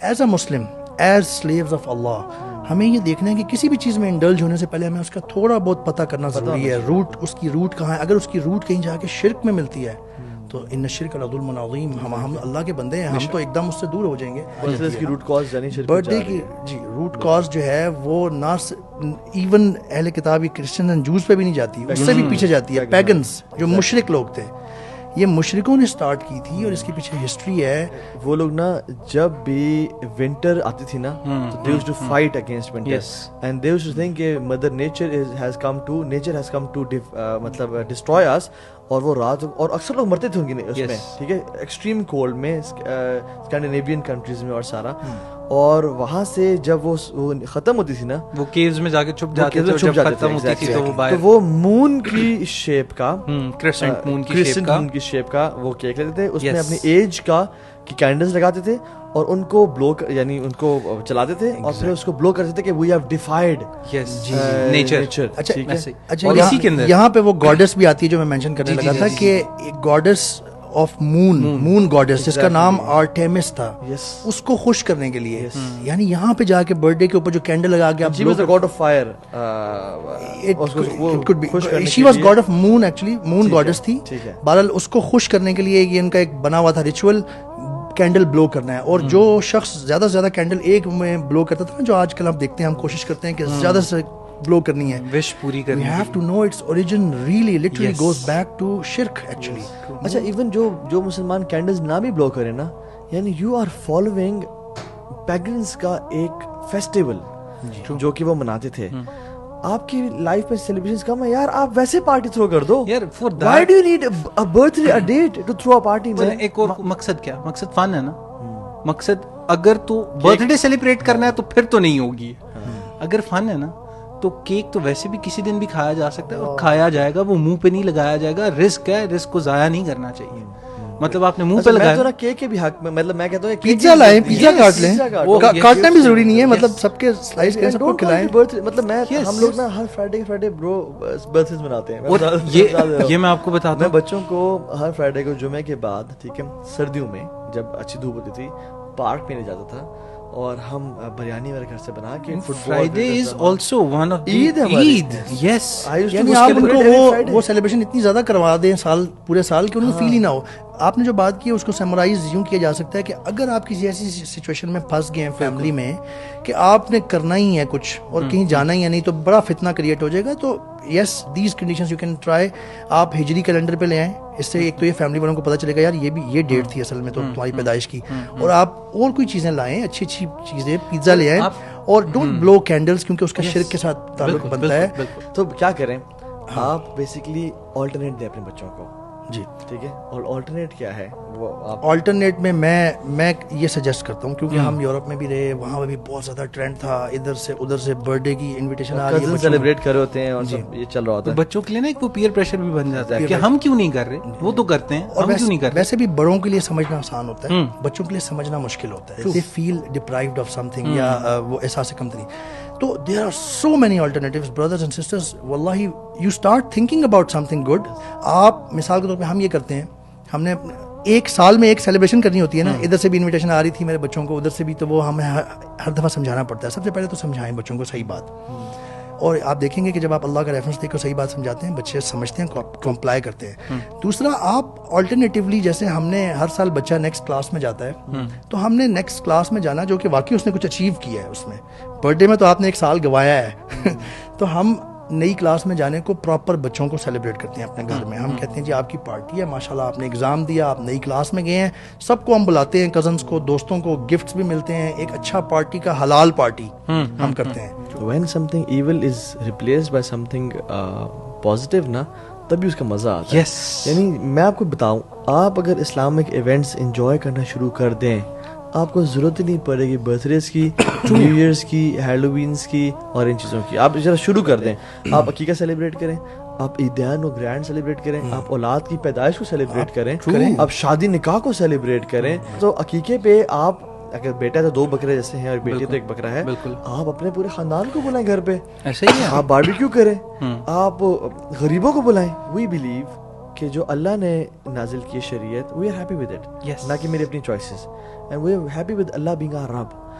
As a Muslim, as slaves of Allah, ہمیں یہ دیکھنا ہے کہ کسی بھی چیز میں انڈلج ہونے سے پہلے ہمیں اس کا تھوڑا بہت پتہ کرنا ضروری ہے. روٹ, اس کی روٹ کہاں ہے. اگر اس کی روٹ کہیں جا کے شرک میں ملتی ہے تو ان الشرک لظلم عظیم, ہم اللہ کے بندے ہیں, ہم تو ایک دم اس سے دور ہو جائیں گے. اس کی روٹ کاز یعنی شرک, برتھ ڈے کی جی روٹ کاز جو ہے وہ نہ ایون اہل کتاب کرسچن اینڈ جوز پہ بھی نہیں جاتی, اس سے بھی پیچھے جاتی ہے. پیگنز جو مشرک لوگ تھے, یہ مشرکوں نے سٹارٹ کی تھی, اور اس کے پیچھے ہسٹری ہے. وہ لوگ نا جب بھی ونٹر آتی تھی نا, تو they used to fight against winter, and they used to think کہ mother nature has come to مطلب destroy us, اور وہ رات, اور اکثر لوگ مرتے تھے ان کی اس میں, ٹھیک ہے, ایکسٹریم کولڈ میں, اسکینڈینیوین کنٹریز میں اور سارا. اور وہاں سے جب وہ ختم ہوتی تھی نا, وہ کیوز میں جا کے چھپ جاتے تھے, جب ختم ہوتی تھی تو وہ مون کی شیپ کا, کریسنٹ مون کی شیپ کا وہ کیک لیتے تھے, اس میں اپنی ایج کا کی کینڈلز لگاتے تھے, اور ان کو بلو, یعنی ان کو چلاتے تھے, اور پھر اس کو بلو کرتے تھے کہ وی ہیو ڈیفائیڈ نیچر. اچھا, یہاں پہ وہ گاڈس بھی آتی ہے جو میں مینشن کرنے لگا تھا, کہ گاڈس آف مون گاڈس جس کا نام آرٹیمس تھا, اس کو خوش کرنے کے لیے, یعنی یہاں پہ جا کے برتھ ڈے کے اوپر جو کینڈل لگا کے آپ, she was the god of fire, she was god of moon, actually moon goddess تھی. بہرحال اس کو خوش کرنے کے لیے یہ ان کا ایک بنا ہوا تھا ریچول, کینڈل بلو کرنا ہے. اور جو شخص زیادہ سے زیادہ کینڈل ایک میں بلو کرتا تھا نا, جو آج کل ہم دیکھتے ہیں, ہم کوشش کرتے ہیں کہ زیادہ سے بلو کرنی ہے, وش پوری کرنی ہے. We have to know its origin really literally goes back to shirk actually. اچھا, ایون جو مسلمان کینڈلز نہ بھی بلو کریں نا, یعنی یو آر فالوئنگ پیگنز کا ایک فیسٹیول جو کہ وہ مناتے تھے. آپ کی لائف میں سیلیبریشنز کم ہے یار, آپ ویسے پارٹی تھرو کر دو یار. Why do you need a birthday, a date to throw a party? ایک اور مقصد کیا, مقصد فن ہے نا. مقصد اگر تو برتھ ڈے سیلیبریٹ کرنا ہے تو پھر تو نہیں ہوگی. اگر فن ہے نا تو کیک تو ویسے بھی کسی دن بھی کھایا جا سکتا ہے, اور کھایا جائے گا, وہ منہ پہ نہیں لگایا جائے گا. رسک ہے, رسک کو ضائع نہیں کرنا چاہیے. مطلب آپ نے منہ پہ لگایا, میں تو کیک کے بھی حق میں, مطلب میں کہتا ہوں پیزا لائیں, پیزا کاٹ لیں, کاٹنا بھی ضروری نہیں ہے, مطلب سب کے سلائس کریں, سب کو کھلائیں. مطلب میں, ہم لوگ نا ہر فرائیڈے برو برتھ ڈے مناتے ہیں. یہ میں آپ کو بتاتا ہوں, میں بچوں کو ہر فرائیڈے کو جمعے کے بعد, ٹھیک ہے, سردیوں میں جب اچھی دھوپ ہوتی تھی, پارک میں لے جاتا تھا, اور ہم بریانی میرے گھر سے بنا کے, Friday is also one of Eid. Yes, یعنی آپ ان کو وہ سیلیبریشن اتنی زیادہ کروا دیں پورے سال کہ ان کو فیل ہی نہ ہو. آپ نے جو بات کی اس کو سمرائز یوں کیا جا سکتا ہے کہ اگر آپ کسی ایسی سچویشن میں پھنس گئے ہیں فیملی میں کہ آپ نے کرنا ہی ہے کچھ اور کہیں جانا ہی ہے نہیں, تو بڑا فتنہ کریٹ ہو جائے گا. تو yes, these conditions you can try. آپ ہجری کیلنڈر پہ لے آئیں, اس سے ایک تو یہ فیملی والوں کو پتہ چلے گا یار یہ ڈیٹ تھی اصل میں تو تمہاری پیدائش کی, اور آپ اور کوئی چیزیں لائیں, اچھی چیزیں, پیزا لے آئیں, اور ڈونٹ بلو کینڈلز کیونکہ اس کا شرک کے ساتھ تعلق بنتا ہے. تو کیا کریں آپ, بیسیکلی آلٹرنیٹ دیں اپنے بچوں کو. جی ٹھیک ہے, اور آلٹرنیٹ کیا ہے وہ آلٹرنیٹ میں یہ سجیسٹ کرتا ہوں, کیونکہ ہم یورپ میں بھی رہے, وہاں پہ بھی بہت زیادہ ٹرینڈ تھا, ادھر سے برتھ ڈے کی انویٹیشن آ رہی ہے, سیلیبریٹ کر رہے ہوتے ہیں, اور یہ چل رہا ہوتا ہے. بچوں کے لیے نا ایک وہ پیئر پریشر بھی بن جاتا ہے کہ ہم کیوں نہیں کر رہے, وہ تو کرتے ہیں, ہم کیوں نہیں کر رہے. ویسے بھی بڑوں کے لیے سمجھنا آسان ہوتا ہے, بچوں کے لیے سمجھنا مشکل ہوتا ہے. دے فیل ڈپرائیوڈ آف سم تھنگ, یا وہ احساس کمتری. تو there are so many alternatives brothers and sisters. واللہ you start thinking about something good. آپ مثال کے طور پہ ہم یہ کرتے ہیں, ہم نے ایک سال میں ایک سیلیبریشن کرنی ہوتی ہے نا, ادھر سے بھی انویٹیشن آ رہی تھی میرے بچوں کو, ادھر سے بھی, تو وہ ہمیں ہر دفعہ سمجھانا پڑتا ہے. سب سے پہلے تو سمجھائیں بچوں کو صحیح بات, اور آپ دیکھیں گے کہ جب آپ اللہ کا ریفرنس دیکھ کر صحیح بات سمجھاتے ہیں, بچے سمجھتے ہیں, کمپلائی کرتے ہیں. دوسرا, آپ آلٹرنیٹیولی, جیسے ہم نے ہر سال بچہ نیکسٹ کلاس میں جاتا ہے, تو ہم نے نیکسٹ کلاس میں جانا جو کہ واقعی اس نے کچھ اچیو کیا ہے. اس میں برتھ ڈے میں تو آپ نے ایک سال گوایا ہے, تو ہم نئی کلاس میں جانے کو پراپر بچوں کو سیلیبریٹ کرتے ہیں اپنے گھر میں. ہم کہتے ہیں جی آپ کی پارٹی ہے, ماشاءاللہ آپ نے ایگزام دیا, آپ نئی کلاس میں گئے ہیں, سب کو ہم بلاتے ہیں, کزنس کو, دوستوں کو, گفٹس بھی ملتے ہیں, ایک اچھا پارٹی کا حلال پارٹی ہم کرتے ہیں. When something evil is replaced by something positive نا, تبھی اس کا مزہ آتا ہے. یعنی میں آپ کو بتاؤں, آپ اگر اسلامک ایونٹس انجوائے کرنا شروع کر دیں, آپ کو ضرورت ہی نہیں پڑے گی برتھ ڈیز کی, نیو ایئرس کی, ہیلووینس کی, اور ان چیزوں کی. آپ ذرا شروع کر دیں, آپ عقیقہ سیلیبریٹ کریں, آپ عیدیان و گرینڈ سیلیبریٹ کریں, آپ اولاد کی پیدائش کو سیلیبریٹ کریں, آپ شادی نکاح کو سیلیبریٹ کریں. تو عقیقے پہ آپ, اگر بیٹا تو 2 بکرے جیسے ہیں اور بیٹی تو 1 بکرا ہے, آپ اپنے پورے خاندان کو بلائیں گھر پہ, ایسے ہی آپ باربیکیو کریں, آپ غریبوں کو بلائیں. وی بلیو کہ جو اللہ نے نازل کی شریعت we are happy with it, Yes. نہ کہ میری اپنی choices, and we are happy with Allah being our رب.